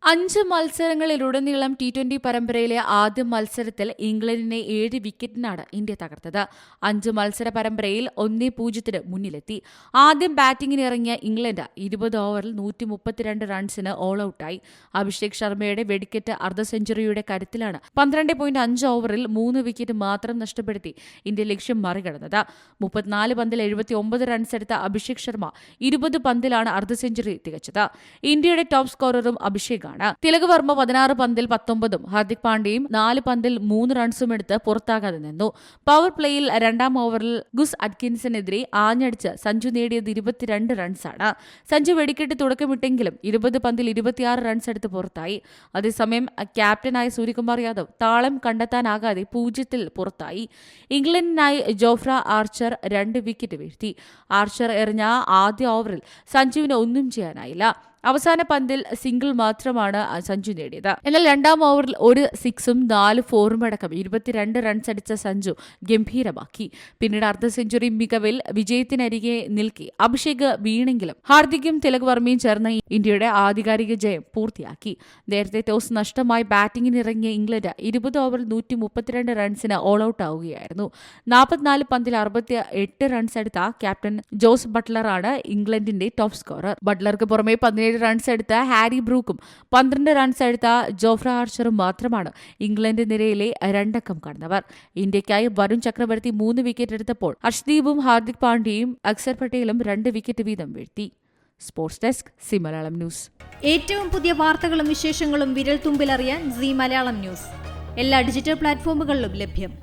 5 മത്സരങ്ങളിലുടനീളം T20 പരമ്പരയിലെ ആദ്യ മത്സരത്തിൽ ഇംഗ്ലണ്ടിനെ 7 വിക്കറ്റിനാണ് ഇന്ത്യ തകർത്തത്. 5 മത്സര പരമ്പരയിൽ 1-0 മുന്നിലെത്തി. ആദ്യം ബാറ്റിംഗിന് ഇറങ്ങിയ ഇംഗ്ലണ്ട് 20 ഓവറിൽ 132 റൺസിന് ഓൾ ഔട്ടായി. അഭിഷേക് ശർമ്മയുടെ വെടിക്കെട്ട് അർദ്ധ സെഞ്ചുറിയുടെ കരുത്തിലാണ് 12.5 ഓവറിൽ 3 വിക്കറ്റ് മാത്രം നഷ്ടപ്പെടുത്തി ഇന്ത്യ ലക്ഷ്യം മറികടന്നത്. 34 പന്തിൽ 79 റൺസ് എടുത്ത അഭിഷേക് ശർമ്മ 20 പന്തിലാണ് അർദ്ധ സെഞ്ചുറി തികച്ചത്. ഇന്ത്യയുടെ ടോപ്പ് സ്കോററും അഭിഷേകാണ്. തിലക് വർമ്മ 16 പന്തിൽ 19ഉം ഹാർദിക് പാണ്ഡ്യയും 4 പന്തിൽ 3 റൺസും എടുത്ത് പുറത്താകാതെ നിന്നു. പവർ പ്ലേയിൽ 2ാം ഓവറിൽ ഗുസ് അറ്റ്കിൻസനെതിരെ ആഞ്ഞടിച്ച് സഞ്ജു നേടിയത് 22 റൺസാണ്. സഞ്ജു വെടിക്കെട്ട് തുടക്കമിട്ടെങ്കിലും 20 പന്തിൽ 26 റൺസ് എടുത്ത് പുറത്തായി. അതേസമയം ക്യാപ്റ്റനായ സൂര്യകുമാർ യാദവ് താളം കണ്ടെത്താനാകാതെ 0-ൽ പുറത്തായി. ഇംഗ്ലണ്ടിനായി ജോഫ്ര ആർച്ചർ 2 വിക്കറ്റ് വീഴ്ത്തി. ആർച്ചർ എറിഞ്ഞ ആദ്യ ഓവറിൽ സഞ്ജുവിന് ഒന്നും ചെയ്യാനായില്ല. അവസാന പന്തിൽ സിംഗിൾ മാത്രമാണ് സഞ്ജു നേടിയത്. എന്നാൽ 2ാം ഓവറിൽ 1 സിക്സും 4 ഫോറും അടക്കം 22 റൺസ് അടിച്ച സഞ്ജു ഗംഭീരമാക്കി. പിന്നീട് അർദ്ധ സെഞ്ചുറി മികവിൽ വിജയത്തിനരികെ നിൽക്കി അഭിഷേക് വീണെങ്കിലും ഹാർദിക്കും തിലക് വർമ്മയും ചേർന്ന് ഇന്ത്യയുടെ ആധികാരിക ജയം പൂർത്തിയാക്കി. നേരത്തെ ടോസ് നഷ്ടമായി ബാറ്റിംഗിനിറങ്ങിയ ഇംഗ്ലണ്ട് 20 ഓവറിൽ 132 റൺസിന് ഓൾ ഔട്ട് ആവുകയായിരുന്നു. 44 പന്തിൽ 68 റൺസ് എടുത്ത ക്യാപ്റ്റൻ ജോസ് ബട്ട്ലറാണ് ഇംഗ്ലണ്ടിന്റെ ടോപ്പ് സ്കോറർ. ബട്ട്ലർക്ക് പുറമെ 17 റൺസ് എടുത്ത ഹാരി ബ്രൂക്കും 12 റൺസ് എടുത്ത ജോഫ്ര ആർച്ചറും മാത്രമാണ് ഇംഗ്ലണ്ട് നിരയിലെ 2 അക്കം കടന്നവർ. ഇന്ത്യയ്ക്കായി വരുൺ ചക്രവർത്തി 3 വിക്കറ്റ് എടുത്തപ്പോൾ അർഷ്ദീപും ഹാർദിക് പാണ്ഡ്യയും അക്സർ പട്ടേലും 2 വിക്കറ്റ് വീതം വീഴ്ത്തി. Sports desk C Malayalam news. ഏറ്റവും പുതിയ വാർത്തകളും വിശേഷങ്ങളും വിരൽ തുമ്പിലറിയാൻ സി മലയാളം ന്യൂസ് എല്ലാ ഡിജിറ്റൽ പ്ലാറ്റ്ഫോമുകളിലും ലഭ്യം.